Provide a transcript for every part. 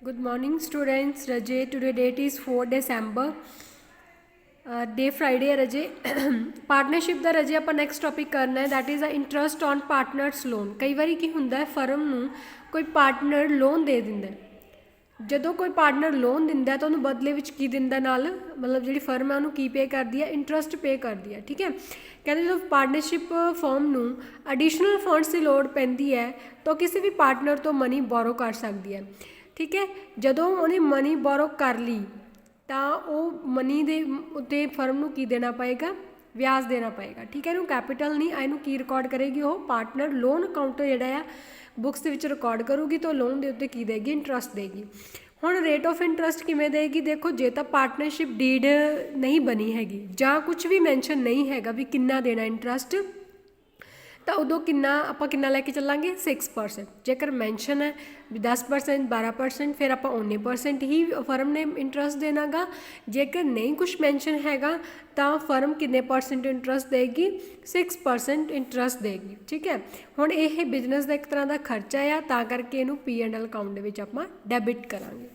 Good morning students. Rajay, today date is 4 December. Day Friday है रजे partnership ਦਾ रजे ਆਪਾਂ next topic ਕਰਨਾ ਹੈ that is a interest on partners loan। ਕਈ ਵਾਰੀ ਕੀ ਹੁੰਦਾ ਹੈ ਫਰਮ ਨੂੰ ਕੋਈ ਪਾਰਟਨਰ ਲੋਨ ਦੇ ਦਿੰਦਾ ਹੈ। ਜਦੋਂ ਕੋਈ ਪਾਰਟਨਰ ਲੋਨ ਦਿੰਦਾ ਤਾਂ ਉਹਨੂੰ ਬਦਲੇ ਵਿੱਚ ਕੀ ਦਿੰਦਾ ਨਾਲ ਮਤਲਬ ਜਿਹੜੀ ਫਰਮ ਹੈ ਉਹਨੂੰ ਕੀ ਪੇ ਕਰਦੀ ਹੈ ਇੰਟਰਸਟ ਪੇ ਕਰਦੀ ਹੈ। ਠੀਕ ਹੈ, ਕਹਿੰਦੇ ਜਦੋਂ ਪਾਰਟਨਰਸ਼ਿਪ ਫਰਮ ਨੂੰ ਐਡੀਸ਼ਨਲ ਫੰਡਸ ਦੀ ਲੋੜ ਪੈਂਦੀ ਹੈ ਤਾਂ ਕਿਸੇ ਵੀ ਪਾਰਟਨਰ ਤੋਂ ਮਨੀ ਬੋਰੋ ਕਰ ਸਕਦੀ ਹੈ। ਠੀਕ ਹੈ, ਜਦੋਂ ਉਹਨੇ ਮਨੀ ਬੋਰੋ ਕਰ ਲਈ ਤਾਂ ਉਹ ਮਨੀ ਦੇ ਉੱਤੇ ਫਰਮ ਨੂੰ ਕੀ ਦੇਣਾ ਪਏਗਾ ਵਿਆਜ ਦੇਣਾ ਪਏਗਾ। ਠੀਕ ਹੈ, ਇਹਨੂੰ ਕੈਪੀਟਲ ਨਹੀਂ ਇਹਨੂੰ ਕੀ ਰਿਕਾਰਡ ਕਰੇਗੀ ਉਹ ਪਾਰਟਨਰ ਲੋਨ ਅਕਾਊਂਟ ਜਿਹੜਾ ਆ ਬੁੱਕਸ ਦੇ ਵਿੱਚ ਰਿਕਾਰਡ ਕਰੂਗੀ ਤਾਂ ਲੋਨ ਦੇ ਉੱਤੇ ਕੀ ਦੇਗੀ ਇੰਟਰਸਟ ਦੇਗੀ। ਹੁਣ ਰੇਟ ਆਫ ਇੰਟਰਸਟ ਕਿਵੇਂ ਦੇਗੀ ਦੇਖੋ, ਜੇ ਤਾਂ ਪਾਰਟਨਰਸ਼ਿਪ ਡੀਡ ਨਹੀਂ ਬਣੀ ਹੈਗੀ ਜਾਂ ਕੁਝ ਵੀ ਮੈਂਸ਼ਨ ਨਹੀਂ ਹੈਗਾ ਵੀ ਕਿੰਨਾ ਦੇਣਾ ਇੰਟਰਸਟ ਤਾਂ ਉਦੋਂ ਕਿੰਨਾ ਆਪਾਂ ਕਿੰਨਾ ਲੈ ਕੇ ਚੱਲਾਂਗੇ 6%। ਜੇਕਰ ਮੈਂਸ਼ਨ ਹੈ ਵੀ 10% 12% ਫਿਰ ਆਪਾਂ 19% ਹੀ ਫਰਮ ਨੇ ਇੰਟਰਸਟ ਦੇਣਾ ਗਾ। ਜੇਕਰ ਨਹੀਂ ਕੁਛ ਮੈਂਸ਼ਨ ਹੈਗਾ ਤਾਂ ਫਰਮ ਕਿੰਨੇ ਪਰਸੈਂਟ ਇੰਟਰਸਟ ਦੇਗੀ 6% ਇੰਟਰਸਟ ਦੇਗੀ। ਠੀਕ ਹੈ, ਹੁਣ ਇਹ ਬਿਜ਼ਨਸ ਦਾ ਇੱਕ ਤਰ੍ਹਾਂ ਦਾ ਖਰਚਾ ਆ ਤਾਂ ਕਰਕੇ ਇਹਨੂੰ P&L ਅਕਾਊਂਟ ਦੇ ਵਿੱਚ ਆਪਾਂ ਡੈਬਿਟ ਕਰਾਂਗੇ।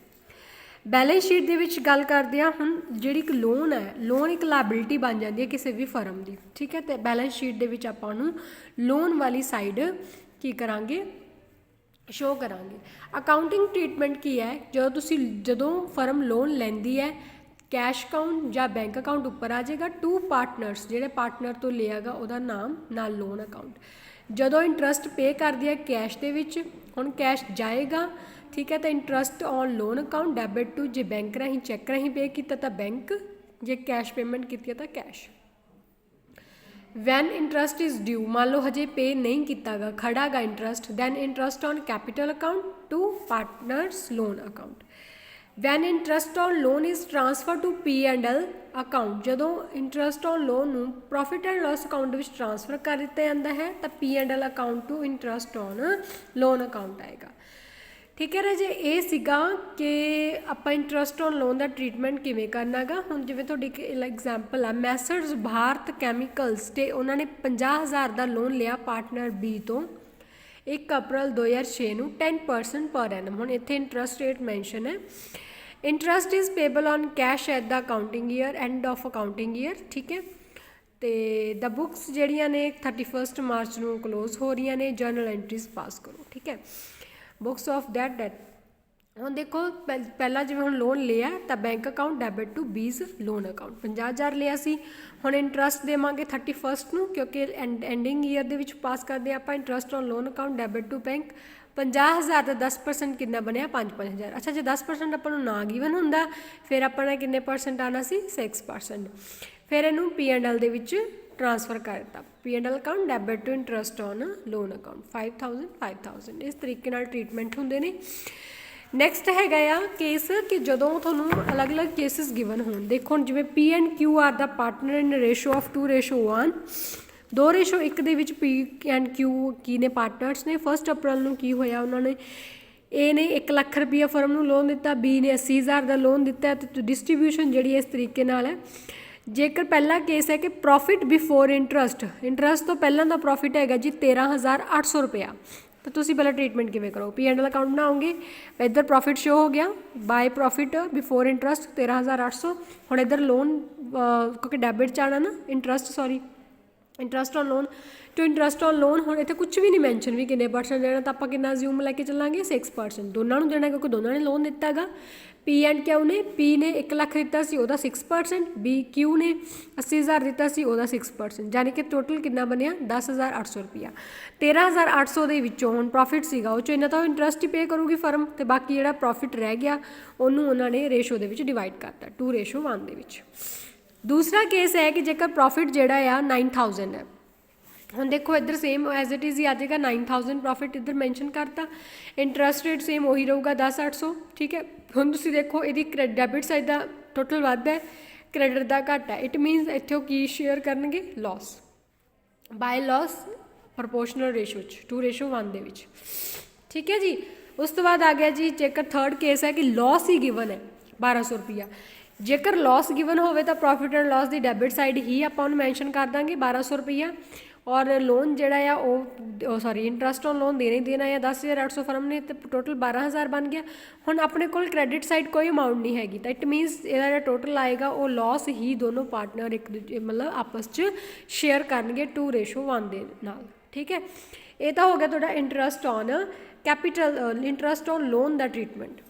बैलेंस शीट ਦੇ ਵਿੱਚ ਗੱਲ ਕਰਦੇ ਹਾਂ ਹੁਣ ਜਿਹੜੀ ਇੱਕ ਲੋਨ ਹੈ ਲੋਨ ਇੱਕ ਲਾਇਬਿਲਿਟੀ ਬਣ ਜਾਂਦੀ ਹੈ ਕਿਸੇ ਵੀ ਫਰਮ ਦੀ। ਠੀਕ ਹੈ, ਤੇ ਬੈਲੈਂਸ ਸ਼ੀਟ ਦੇ ਵਿੱਚ ਆਪਾਂ ਨੂੰ ਲੋਨ ਵਾਲੀ ਸਾਈਡ ਕੀ ਕਰਾਂਗੇ ਸ਼ੋ ਕਰਾਂਗੇ। ਅਕਾਊਂਟਿੰਗ ਟ੍ਰੀਟਮੈਂਟ ਕੀ ਹੈ ਜਦੋਂ ਫਰਮ ਲੋਨ ਲੈਂਦੀ ਹੈ ਕੈਸ਼ ਅਕਾਊਂਟ ਜਾਂ ਬੈਂਕ ਅਕਾਊਂਟ ਉੱਪਰ ਆ ਜਾਏਗਾ ਟੂ ਪਾਰਟਨਰਸ ਜਿਹੜੇ ਪਾਰਟਨਰ ਤੋਂ ਲਿਆਗਾ ਉਹਦਾ ਨਾਮ ਨਾਲ ਲੋਨ ਅਕਾਊਂਟ। ਜਦੋਂ ਇੰਟਰਸਟ ਪੇ ਕਰਦੀ ਹੈ ਕੈਸ਼ ਦੇ ਵਿੱਚ ਹੁਣ ਕੈਸ਼ ਜਾਏਗਾ। ठीक है, तो interest on loan account debit to जे बैंक राही चैक राही पे किया तो बैंक जे कैश पेमेंट की तो cash. When interest is due मान लो हजे पे नहीं किया गा खड़ा गा interest then interest on capital account to partners loan account. When interest on loan is transfer to P&L account ਜਦੋਂ इंटरस्ट ऑन लोन ਨੂੰ प्रॉफिट एंड लॉस अकाउंट ਵਿੱਚ ट्रांसफर कर ਦਿੱਤਾ ਜਾਂਦਾ ਹੈ ਤਾਂ P&L account to interest on loan account आएगा। ठीक है राजे, ये सीगा कि आप इंटरस्ट ऑन लोन का ट्रीटमेंट किवें करना गा। हुण जिवें तुहाडी एग्जाम्पल आ मैसर्स भारत कैमिकल्स ते उन्होंने 50,000 का लोन लिया पार्टनर बी तो 1 अप्रैल 2006 ਨੂੰ 10% पर एनम। हुण इत्थे इंटरस्ट रेट मैंशन है interest is payable on cash at the accounting year end of accounting year. ठीक है, तो द बुक्स जड़ियाँ ने 31 मार्च ਨੂੰ क्लोज हो रही ने जर्नल एंट्रीज पास करो। ठीक है, बुक्स ऑफ दैट ਹੁਣ ਦੇਖੋ ਪਹਿਲਾਂ ਜਿਵੇਂ ਹੁਣ ਲੋਨ ਲਿਆ ਤਾਂ ਬੈਂਕ ਅਕਾਊਂਟ ਡੈਬਿਟ ਟੂ ਬੀਜ਼ ਲੋਨ ਅਕਾਊਂਟ 50,000 ਲਿਆ ਸੀ। ਹੁਣ ਇੰਟਰਸਟ ਦੇਵਾਂਗੇ 31 ਨੂੰ ਕਿਉਂਕਿ ਐਂਡਿੰਗ ਈਅਰ ਦੇ ਵਿੱਚ ਪਾਸ ਕਰਦੇ ਆਪਾਂ interest on loan account debit to bank 50,000 ਦਾ 10% ਕਿੰਨਾ ਬਣਿਆ 5,000। ਅੱਛਾ, ਜੇ 10% ਆਪਾਂ ਨੂੰ ਨਾ ਗਿਵਨ ਹੁੰਦਾ ਫਿਰ ਆਪਾਂ ਨੇ ਕਿੰਨੇ ਪਰਸੈਂਟ ਆਉਣਾ ਸੀ 6%। ਫਿਰ ਇਹਨੂੰ P&L ਦੇ ਵਿੱਚ ट्रांसफर कर दिता P&L account debit to interest on loan account 5,000 इस तरीके नाल ट्रीटमेंट होंदे ने। नैक्सट हैगा आ केस कि जदों तुहानूं अलग अलग केसिस गिवन होण देखो जिवें P&Q are the partner in ratio of 2:1 2:1 ਦੇ ਵਿੱਚ P&Q ਕੀ ਨੇ ਪਾਰਟਨਰਸ ਨੇ। 1 ਅਪ੍ਰੈਲ ਨੂੰ ਕੀ ਹੋਇਆ ਉਹਨਾਂ ਨੇ ए ने 1 ਲੱਖ ਰੁਪਈਆ ਫਰਮ ਨੂੰ ਲੋਨ ਦਿੱਤਾ B ਨੇ 80,000 ਦਾ ਲੋਨ ਦਿੱਤਾ ਤੇ ਡਿਸਟ੍ਰੀਬਿਊਸ਼ਨ ਜਿਹੜੀ ਇਸ ਤਰੀਕੇ ਨਾਲ ਹੈ। जेकर पहला केस है कि प्रॉफिट बिफोर इंटरस्ट तो पहला का प्रॉफिट है जी 13,800 रुपया तो तुसी पहला ट्रीटमेंट किवें करो P&L अकाउंट बनाओगे इधर प्रॉफिट शो हो गया बाय प्रॉफिट बिफोर इंटरस्ट 13,800। हुण इधर लोन क्योंकि डेबिट च आना ना interest on loan to interest on loan. हुण इत्थे कुछ भी नहीं मैंशन भी किन्ने परसेंट देना तो आपां किन्ना अज्यूम लैके चलांगे 6% दोनों नूं देना क्योंकि दोनों ने लोन दिता गा। P&Q ने P ने 1 ਲੱਖ दिता सी उहदा 6% BQ ने 80,000 दिता सी उहदा 6% यानी कि टोटल कितना बनिया 10,800 रुपया। 13,800 ਦੇ ਵਿੱਚੋਂ ਹੁਣ प्रॉफिट ਸੀਗਾ ਉਹ 'ਚੋਂ ਇਹਨਾਂ ਤਾਂ ਇੰਟਰਸਟ ਹੀ ਪੇ ਕਰੂਗੀ ਫਰਮ ਤੇ ਬਾਕੀ ਜਿਹੜਾ प्रॉफिट ਰਹਿ ਗਿਆ ਉਹਨੂੰ ਉਹਨਾਂ ਨੇ ਰੇਸ਼ੋ ਦੇ ਵਿੱਚ ਡਿਵਾਈਡ ਕਰਤਾ 2:1 ਦੇ ਵਿੱਚ। दूसरा केस है कि जेकर प्रॉफिट जोड़ा आ 9,000 है हम देखो इधर सेम एज इट इज़ ही आ जाएगा 9,000 प्रॉफिट इधर मैंशन करता इंटरस्ट रेट सेम वही रहूगा 10,800। ठीक है, हम तुम देखो ये डेबिट साइड का टोटल वध है क्रेडिट का घट है इट मीनस इतों की शेयर करनगे loss by loss proportional ratio 2:1 दे विच। ठीक है जी, उस तो बाद आ गया जी जेकर थर्ड केस है कि लॉस ही गिवन है 1,200 रुपया। जेकर लॉस गिवन होवे तो प्रॉफिट एंड लॉस की डेबिट साइड ही आप मैंशन कर देंगे 1,200 रुपया। और लोन जिहड़ा आ वो सॉरी इंटरस्ट ऑन लोन देना ही देना है 10,800 फर्म ने तो टोटल 12,000 बन गया। हुण अपने कोल क्रेडिट साइड कोई अमाउंट नहीं हैगी तो इट मीनस इहदा जिहड़ा टोटल आएगा वो लॉस ही दोनों पार्टनर एक दूजे मतलब आपस च शेयर करनगे 2:1 दे नाल। ठीक है, ये तो हो गया तुहाडा interest on capital interest on loan दा ट्रीटमेंट।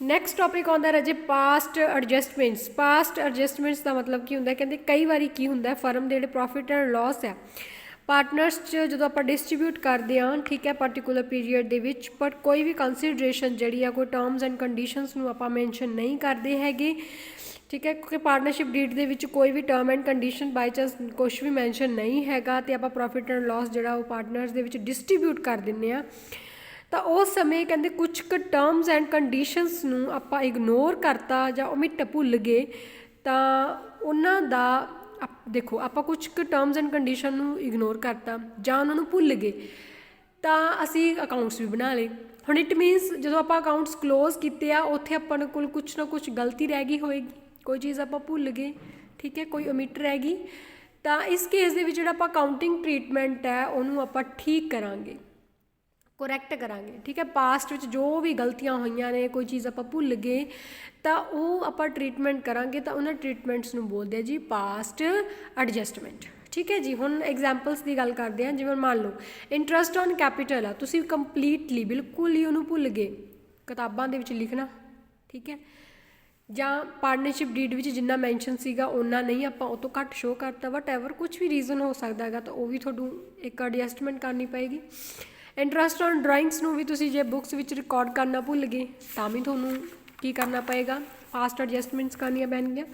नैक्सट टॉपिक आउंदा राजे पास्ट एडजस्टमेंट्स। पास्ट एडजस्टमेंट्स का मतलब की हुंदा कहंदे कई बारी की हुंदा फर्म दे जिहड़े प्रॉफिट एंड लॉस है पार्टनर्स च जो आप डिस्ट्रीब्यूट करते हैं, ठीक है, particular period they which, but कोई भी कंसीडरेशन जी है कोई टर्म्स एंड कंडीशनस नूं आपां मैंशन नहीं करते हैगे। ठीक है, क्योंकि पार्टनरशिप डीड दे विच कोई भी term and condition by chance कुछ भी मैंशन नहीं हैगा तो आप प्रॉफिट एंड लॉस जिहड़ा वो पार्टनर्स दे विच डिस्ट्रीब्यूट कर दिंदे आ। तो उस समय कहते कुछ क टर्म्स एंड कंडीशनस नूं आपां इगनोर करता जां ओमिट भुल गए तो उन्हां दा देखो आप कुछ क टर्म्स एंड कंडीशन नूं इगनोर करता जां उन्हां नूं भुल गए तो असी अकाउंट्स भी बना ले। हुण इट मीनस जो आप अकाउंट्स क्लोज किए आ उत्थे अपन कोल कुछ ना कुछ गलती रह गई होएगी, कोई चीज़ आप भुल गए, ठीक है, कोई ओमिट रह गई तो इस केस दे विच जिहड़ा आपां अकाउंटिंग ट्रीटमेंट है उन्होंने आपां ठीक करांगे, करैक्ट करांगे। ठीक है, पास्ट में जो भी गलतियां हुई ने कोई चीज़ आप भुल गए तो वो आप ट्रीटमेंट करांगे तो उन्होंने ट्रीटमेंट्स नूं बोलते हैं जी पास्ट एडजस्टमेंट। ठीक है जी, हुण एग्जाम्पल्स की गल करते हैं। जिवें मान लो इंटरस्ट ऑन कैपिटल आ तुसीं कंप्लीटली बिल्कुल ही उन्होंने भुल गए किताबां दे विच लिखना, ठीक है, जां पार्टनरशिप डीड विच जिन्ना मैंशन सीगा उन्ना नहीं आपां उह तों घੱਟ शो करता, वट एवर कुछ भी रीजन हो सकता है तो वह भी तुहानूं एक एडजस्टमेंट करनी पेगी। इंटरस्ट ऑन ड्राइंग्स नूं भी तुसीं जे बुक्स विच रिकॉर्ड करना भुल गए तां भी तुहानूं की करना पेगा, फास्ट एडजस्टमेंट्स करनियां पैणगीਆਂ।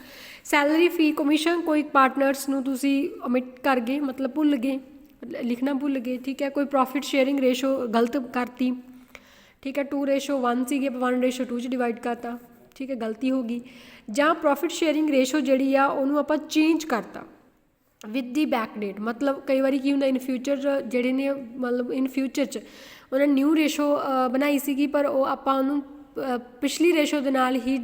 सैलरी फी कमीशन कोई पार्टनर्स नूं तुसीं ओमिट कर गए मतलब भुल गए लिखना भुल गए, ठीक है, कोई प्रॉफिट शेयरिंग रेशो गलत करती, ठीक है, 2:1 सीगे 1:2 च डिवाइड करता, ठीक है, गलती हो गई, जां प्रॉफिट शेयरिंग रेशो जिहड़ी आ उहनूं आपां चेंज करता विद दी बैक डेट। मतलब कई बार की हुंदा इन फ्यूचर जिहड़े ने मतलब इन फ्यूचर च उन्हें न्यू रेशो बनाई सीगी पर वो आपां उहनूं पिछली रेशो दे नाल ही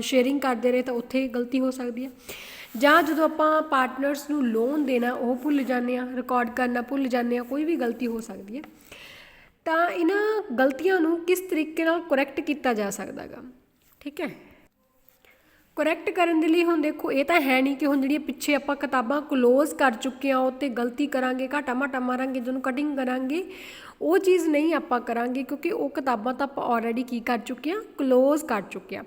शेयरिंग करते रहे तो उत्थे गलती हो सकती है। जां जदों आपां पार्टनर्स नूं लोन देना वो भुल जाने रिकॉर्ड करना भुल जाने कोई भी गलती हो सकती है। तो इन्हां गलतियां नूं किस तरीके नाल करैक्ट किया जा सकदा गा, ठीक है। करैक्ट करन दे लई हुण देखो ये तो है नहीं कि हुण जिहड़ियां पिछे आपां किताबां क्लोज कर चुके हैं उत्ते गलती करांगे घाटा माटा मारांगे जिन्होंने कटिंग करांगे वो चीज़ नहीं आपां करांगे क्योंकि वो किताबां तो आपां ऑलरेडी की कर चुके हैं क्लोज कर चुके हैं।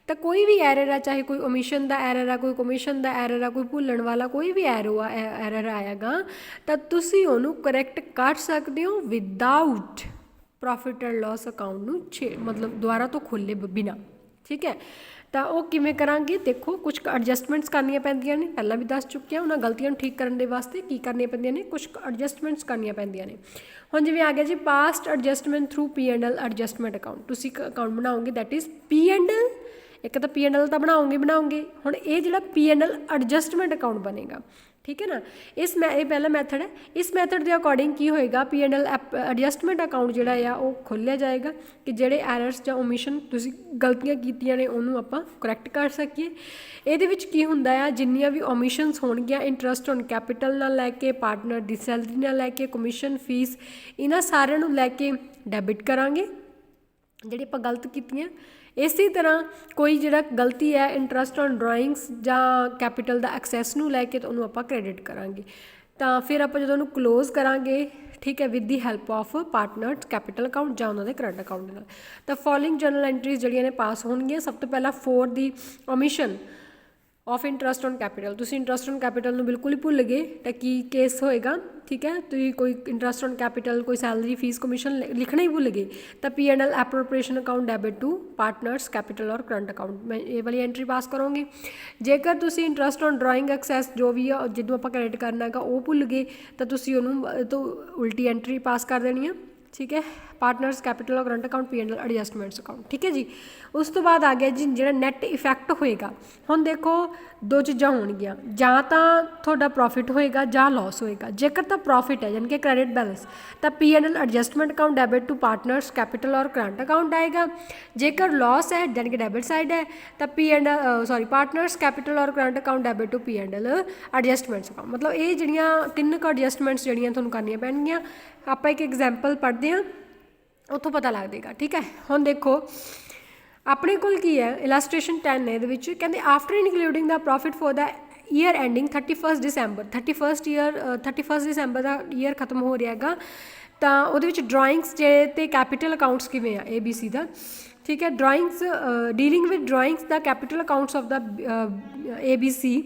तो कोई भी एरर है चाहे कोई ओमिशन का एरर है कोई कमीशन का एरर है कोई भुल्लण वाला कोई भी एरर आएगा तो तुसीं उहनूं करैक्ट कर सकते हो without profit and loss account नूं मतलब दोबारा तो खोले बिना, ठीक है। तो वो किवें करांगे देखो कुछ एडजस्टमेंट्स करनियां पैंदियां ने, पहला भी दस चुकी उन्होंने गलतियां ठीक करने दे वास्ते की करनियां पैंदियां ने, कुछ एडजस्टमेंट्स करनियां पैंदियां ने। हुण जिवें आ गया जी past adjustment through P&L adjustment account, तुसीं अकाउंट बनाओगे दैट इज़ P&L, एक तो P&L तो बनाओगे हुण ये जिहड़ा P&L एडजस्टमेंट अकाउंट बनेगा, ठीक है ना। ये पहला मैथड है, इस मैथड के अकॉर्डिंग की होएगा P&L एडजस्टमेंट अकाउंट जिहड़ा आ वो खोलिया जाएगा कि जिहड़े एरर्स जां ओमिशन तुसीं गलतियां कीतियां ने उहनूं आपां करैक्ट कर सकीए। इहदे विच की हुंदा आ जिन्नियां भी ओमिशनस होणगीਆਂ इंटरस्ट ऑन कैपिटल नाल लैके पार्टनर दी सैलरी नाल लैके कमीशन फीस इन्हां सारिਆਂ ਨੂੰ लैके डैबिट करांगे जिहड़ी आपां गलत कीतियां। इसी तरह कोई जिहड़ा गलती है इंटरस्ट ऑन ड्राइंग्स जां कैपिटल दा एक्सैस नूं लैके तो उन्होंने आपां क्रेडिट करांगे। तो फिर आपां जदों उहनूं क्लोज करांगे, ठीक है, with the help of partner capital account जां उन्हां दे करंट अकाउंट नाल। तो फॉलोइंग जर्नल एंट्रीज जिहड़ियां ने पास होणगीਆਂ। सब तो पहला for the omission of interest on capital, तुसीं इंटरस्ट ऑन कैपिटल नूं बिल्कुल ही भुल गए तो की केस होएगा, ठीक है, तुसीं कोई इंटरस्ट ऑन कैपिटल कोई सैलरी फीस कमीशन लिखना ही भुल गए तो P&L appropriation account debit to partners capital और करंट अकाउंट मैं ये वाली एंट्री पास करोगे। जेकर तुसीं इंटरस्ट ऑन ड्राइंग एक्सैस जो भी है जिदों आपां क्रेडिट करना है वो भुल गए तो तुसीं उहनूं तो उल्टी एंट्री पास कर देनी है, ठीक है। ਪਾਰਟਨਰਸ ਕੈਪੀਟਲ ਔਰ current account P&L adjustments account. ਠੀਕ ਹੈ ਜੀ। ਉਸ ਤੋਂ ਬਾਅਦ ਆ ਗਿਆ ਜੀ ਜਿਹੜਾ ਨੈਟ ਇਫੈਕਟ ਹੋਏਗਾ। ਹੁਣ ਦੇਖੋ ਦੋ ਚੀਜ਼ਾਂ ਹੋਣਗੀਆਂ, ਜਾਂ ਤਾਂ ਤੁਹਾਡਾ ਪ੍ਰੋਫਿਟ ਹੋਏਗਾ ਜਾਂ ਲਾਸ ਹੋਏਗਾ। ਜੇਕਰ ਤਾਂ ਪ੍ਰੋਫਿਟ ਹੈ ਯਾਨੀ ਕਿ ਕ੍ਰੈਡਿਟ ਬੈਲੈਂਸ ਤਾਂ P&L adjustment account debit to partners capital ਔਰ ਕਰੰਟ ਅਕਾਊਂਟ ਆਏਗਾ। ਜੇਕਰ ਲਾਸ ਹੈ ਯਾਨੀ ਕਿ ਡੈਬਿਟ ਸਾਈਡ ਹੈ ਤਾਂ ਪਾਰਟਨਰਸ ਕੈਪੀਟਲ ਔਰ current account debit to P&L adjustments account. ਮਤਲਬ ਇਹ ਜਿਹੜੀਆਂ ਤਿੰਨ ਕੁ ਐਡਜਸਟਮੈਂਟਸ ਜਿਹੜੀਆਂ ਤੁਹਾਨੂੰ ਕਰਨੀਆਂ ਪੈਣਗੀਆਂ। ਆਪਾਂ ਇੱਕ ਐਗਜ਼ਾਮਪਲ ਪੜ੍ਹਦੇ ਹਾਂ, ਉੱਥੋਂ ਪਤਾ ਲੱਗ ਜਾਏਗਾ। ਠੀਕ ਹੈ। ਹੁਣ ਦੇਖੋ ਆਪਣੇ ਕੋਲ ਕੀ ਹੈ, ਇਲਾਸਟ੍ਰੇਸ਼ਨ 10 ਇਹਦੇ ਵਿੱਚ ਕਹਿੰਦੇ after including the profit for the year ending 31 December 31 December the year ਖਤਮ ਹੋ ਰਿਹਾ ਹੈਗਾ। ਤਾਂ ਉਹਦੇ ਵਿੱਚ ਡਰਾਇੰਗਸ ਜੇ ਤੇ ਕੈਪੀਟਲ ਅਕਾਊਂਟਸ ਕਿਵੇਂ ਆ ABC ਦਾ। ਠੀਕ ਹੈ। Drawings dealing with drawings the capital accounts of the ABC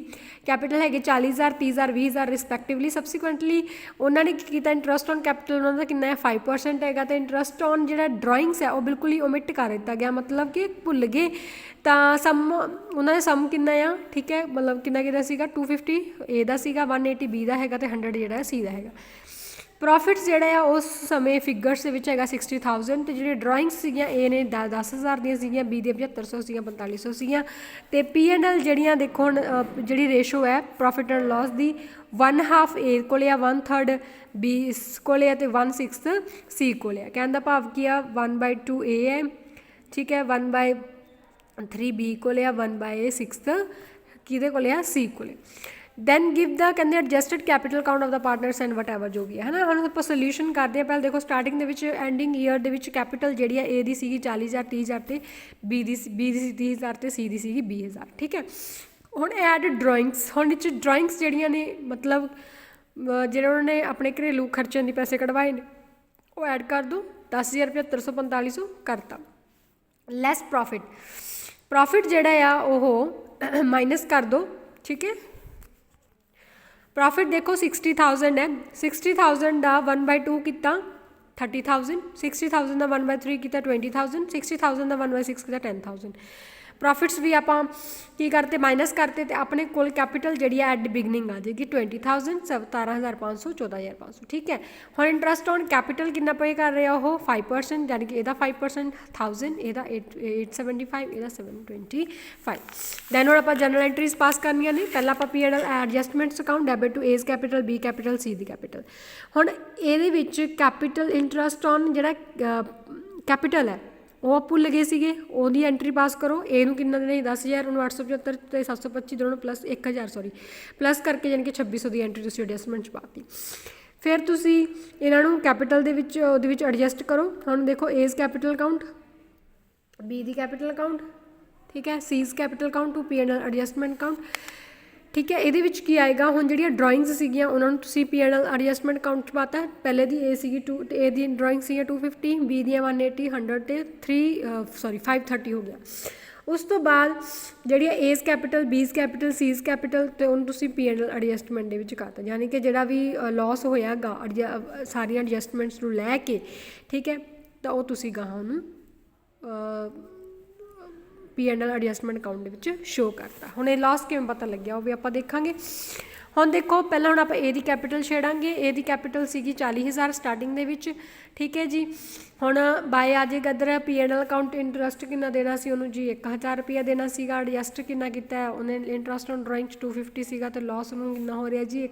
capital ਹੈਗੇ 40,000 30,000 20,000 ਰਿਸਪੈਕਟਿਵਲੀ। ਸਬਸੀਕੁਐਂਟਲੀ ਉਹਨਾਂ ਨੇ ਕੀ ਕੀਤਾ, ਇੰਟਰਸਟ ਔਨ ਕੈਪੀਟਲ ਉਹਨਾਂ ਦਾ ਕਿੰਨਾ ਹੈ 5% ਹੈਗਾ। ਅਤੇ ਇੰਟਰਸਟ ਔਨ ਜਿਹੜਾ ਡਰਾਇੰਗਸ ਹੈ ਉਹ ਬਿਲਕੁਲ ਹੀ ਓਮਿਟ ਕਰ ਦਿੱਤਾ ਗਿਆ, ਮਤਲਬ ਕਿ ਭੁੱਲ ਗਏ। ਤਾਂ ਸਮ ਉਹਨਾਂ ਦਾ ਸਮ ਕਿੰਨਾ ਆ, ਠੀਕ ਹੈ, ਮਤਲਬ ਕਿੰਨਾ ਸੀਗਾ 250 A ਦਾ ਸੀਗਾ, 180 B ਦਾ ਹੈਗਾ ਅਤੇ 100 ਜਿਹੜਾ C ਦਾ ਹੈਗਾ। ਪ੍ਰੋਫਿਟਸ ਜਿਹੜਾ ਆ ਉਸ ਸਮੇਂ ਫਿਗਰਸ ਦੇ ਵਿੱਚ ਹੈਗਾ 60,000। ਅਤੇ ਜਿਹੜੀਆਂ ਡਰਾਇੰਗਸ ਸੀਗੀਆਂ A ਨੇ 10,000 ਦੀਆਂ ਸੀਗੀਆਂ, B ਦੀਆਂ 7500 ਸੀਗੀਆਂ, 4500 ਸੀਗੀਆਂ। ਅਤੇ P&L ਜਿਹੜੀਆਂ ਦੇਖੋ ਹੁਣ ਜਿਹੜੀ ਰੇਸ਼ੋ ਹੈ profit and Las the 1/2 A ਕੋਲ ਆ, 1/3 B ਕੋਲ ਆ ਅਤੇ 1/6 C ਕੋਲ ਆ। ਕਹਿਣ ਦਾ ਭਾਵ ਕੀ ਆ 1/2 A ਹੈ, ਠੀਕ ਹੈ, 1/3 B ਕੋਲ ਆ, 1/6 ਕਿਹਦੇ ਕੋਲ ਆ C ਕੋਲ। ਦੈਨ ਗਿਵ ਦਾ ਕਹਿੰਦੇ adjusted capital account of the partners and whatever ਜੋ ਵੀ ਹੈ ਨਾ। ਹੁਣ ਆਪਾਂ ਸੋਲਿਊਸ਼ਨ ਕਰਦੇ ਹਾਂ। ਪਹਿਲਾਂ ਦੇਖੋ ਸਟਾਰਟਿੰਗ ਦੇ ਵਿੱਚ ਐਂਡਿੰਗ ਈਅਰ ਦੇ ਵਿੱਚ ਕੈਪੀਟਲ ਜਿਹੜੀ ਆ A ਦੀ ਸੀਗੀ 40,000 30,000 ਅਤੇ B ਦੀ ਸੀ 30,000 ਅਤੇ C ਦੀ ਸੀਗੀ 20,000। ਠੀਕ ਹੈ। ਹੁਣ ਐਡ ਡਰਾਇੰਗਸ, ਹੁਣ ਇਹ 'ਚ ਡਰਾਇੰਗਸ ਜਿਹੜੀਆਂ ਨੇ ਮਤਲਬ ਜਿਹੜੇ ਉਹਨਾਂ ਨੇ ਆਪਣੇ ਘਰੇਲੂ ਖਰਚਿਆਂ ਦੀ ਪੈਸੇ ਕਢਵਾਏ ਨੇ ਉਹ ਐਡ ਕਰ ਦਿਓ। 10,000 7500 4500 ਕਰਤਾ। ਲੈਸ ਪ੍ਰੋਫਿਟ ਜਿਹੜਾ ਆ ਉਹ ਮਾਈਨਸ ਕਰ ਦਿਓ। ਠੀਕ ਹੈ। ਪ੍ਰੋਫਿਟ ਦੇਖੋ 60,000 ਹੈ, 60,000 ਦਾ 1/2 ਕੀਤਾ 30,000, 60,000 ਦਾ 1/3 ਕੀਤਾ 20,000, 60,000 ਦਾ 1/6 ਕੀਤਾ 10,000। ਪ੍ਰੋਫਿਟਸ ਵੀ ਆਪਾਂ ਕੀ ਕਰਤੇ ਮਾਈਨਸ ਕਰਤੇ ਅਤੇ ਆਪਣੇ ਕੋਲ ਕੈਪੀਟਲ ਜਿਹੜੀ ਹੈ ਐਟ ਬਿਗਨਿੰਗ ਆ ਜਾਏਗੀ 20,000 17,500 14,500। ਠੀਕ ਹੈ। ਹੁਣ ਇੰਟਰਸਟ ਔਨ ਕੈਪੀਟਲ ਕਿੰਨਾ ਪੇ ਕਰ ਰਿਹਾ ਉਹ 5%, ਯਾਨੀ ਕਿ ਇਹਦਾ 5% 1000, ਇਹਦਾ 875, ਇਹਦਾ 725। ਦੈਨ ਹੁਣ ਆਪਾਂ ਜਨਰਲ ਐਂਟਰੀਜ਼ ਪਾਸ ਕਰਨੀਆਂ ਨੇ। ਪਹਿਲਾਂ ਆਪਾਂ P&L adjustments account debit to A's capital B capital C ਦੀ ਕੈਪੀਟਲ। ਹੁਣ ਇਹਦੇ ਵਿੱਚ ਕੈਪੀਟਲ ਇੰਟਰਸਟ ਔਨ ਜਿਹੜਾ ਕੈਪੀਟਲ ਹੈ ਉਹ ਭੁੱਲ ਗਏ ਸੀਗੇ, ਉਹਦੀ ਐਂਟਰੀ ਪਾਸ ਕਰੋ। A ਨੂੰ ਕਿੰਨਾ ਦੇਣਾ 10,000, ਉਹਨੂੰ 875 ਅਤੇ 725 ਦੋਨੋਂ ਪਲੱਸ 1,000 ਪਲੱਸ ਕਰਕੇ ਯਾਨੀ ਕਿ 2600 ਦੀ ਐਂਟਰੀ ਤੁਸੀਂ ਐਡਜਸਟਮੈਂਟ 'ਚ ਪਾਤੀ। ਫਿਰ ਤੁਸੀਂ ਇਹਨਾਂ ਨੂੰ ਕੈਪੀਟਲ ਦੇ ਵਿੱਚ ਉਹਦੇ ਵਿੱਚ ਐਡਜਸਟ ਕਰੋ। ਹੁਣ ਦੇਖੋ A's ਕੈਪੀਟਲ ਅਕਾਊਂਟ, B ਦੀ ਕੈਪੀਟਲ ਅਕਾਊਂਟ, ਠੀਕ ਹੈ, C's capital account to P&L adjustment account. ਠੀਕ ਹੈ। ਇਹਦੇ ਵਿੱਚ ਕੀ ਆਏਗਾ, ਹੁਣ ਜਿਹੜੀਆਂ ਡਰਾਇੰਗਸ ਸੀਗੀਆਂ ਉਹਨਾਂ ਨੂੰ ਤੁਸੀਂ P&L ਐਡਜਸਟਮੈਂਟ ਅਕਾਊਂਟ 'ਚ ਪਾਤਾ। ਪਹਿਲੇ ਦੀ A ਸੀਗੀ A ਦੀ ਡਰਾਇੰਗ ਸੀਗੀਆਂ 250, B ਦੀਆਂ 180 100 ਅਤੇ 530 ਹੋ ਗਿਆ। ਉਸ ਤੋਂ ਬਾਅਦ ਜਿਹੜੀਆਂ A's capital B's capital C's capital ਅਤੇ ਉਹਨੂੰ ਤੁਸੀਂ P&L ਐਡਜਸਟਮੈਂਟ ਦੇ ਵਿੱਚ ਕਰਤਾ, ਯਾਨੀ ਕਿ ਜਿਹੜਾ ਵੀ ਲੋਸ ਹੋਇਆ ਗਾ ਸਾਰੀਆਂ ਐਡਜਸਟਮੈਂਟਸ ਨੂੰ ਲੈ ਕੇ, ਠੀਕ ਹੈ, ਤਾਂ ਉਹ ਤੁਸੀਂ ਗਾਹਾਂ ਉਹਨੂੰ P&L ਐਡਜਸਟਮੈਂਟ ਅਕਾਊਂਟ ਦੇ ਵਿੱਚ ਸ਼ੋ ਕਰਤਾ। ਹੁਣ ਇਹ ਲਾਸ ਕਿਵੇਂ ਪਤਾ ਲੱਗਿਆ ਉਹ ਵੀ ਆਪਾਂ ਦੇਖਾਂਗੇ। ਹੁਣ ਦੇਖੋ ਪਹਿਲਾਂ ਹੁਣ ਆਪਾਂ A the capital ਛੇੜਾਂਗੇ। A the capital ਸੀਗੀ 40,000 ਸਟਾਰਟਿੰਗ ਦੇ ਵਿੱਚ। ਠੀਕ ਹੈ ਜੀ। ਹੁਣ ਬਾਏ ਆ ਜਾਏਗਾ ਇੱਧਰ P&L ਅਕਾਊਂਟ ਇੰਟਰਸਟ ਕਿੰਨਾ ਦੇਣਾ ਸੀ ਉਹਨੂੰ ਜੀ 1,000 ਰੁਪਇਆ ਦੇਣਾ ਸੀਗਾ। ਐਡਜਸਟ ਕਿੰਨਾ ਕੀਤਾ ਉਹਨੇ ਇੰਟਰਸਟ ਔਨ ਡਰਾਇੰਗ 'ਚ 250 ਸੀਗਾ ਅਤੇ ਲਾਸ ਉਹਨੂੰ ਕਿੰਨਾ ਹੋ ਰਿਹਾ ਜੀ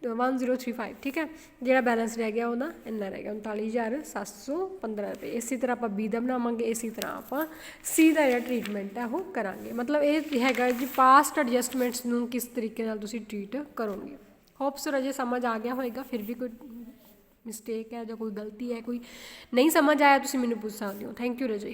1035। ਠੀਕ ਹੈ। ਜਿਹੜਾ ਬੈਲੈਂਸ ਰਹਿ ਗਿਆ ਉਹਦਾ ਇੰਨਾ ਰਹਿ ਗਿਆ 39,715 ਰੁਪਏ। ਇਸੇ ਤਰ੍ਹਾਂ ਆਪਾਂ B ਦਾ ਬਣਾਵਾਂਗੇ, ਇਸੇ ਤਰ੍ਹਾਂ ਆਪਾਂ C ਦਾ ਜਿਹੜਾ ਟਰੀਟਮੈਂਟ ਹੈ ਉਹ ਕਰਾਂਗੇ। ਮਤਲਬ ਇਹ ਹੈਗਾ ਜੀ ਪਾਸਟ ਐਡਜਸਟਮੈਂਟਸ ਨੂੰ ਕਿਸ ਤਰੀਕੇ ਨਾਲ ਤੁਸੀਂ ਟਰੀਟ ਕਰੋਗੇ। ਹੋਪਸ ਰਾਜੇ ਸਮਝ ਆ ਗਿਆ ਹੋਏਗਾ। ਫਿਰ ਵੀ ਕੋਈ ਮਿਸਟੇਕ ਹੈ ਜਾਂ ਕੋਈ ਗਲਤੀ ਹੈ, ਕੋਈ ਨਹੀਂ ਸਮਝ ਆਇਆ, ਤੁਸੀਂ ਮੈਨੂੰ ਪੁੱਛ ਸਕਦੇ ਹੋ। ਥੈਂਕ ਯੂ ਰਾਜੇ।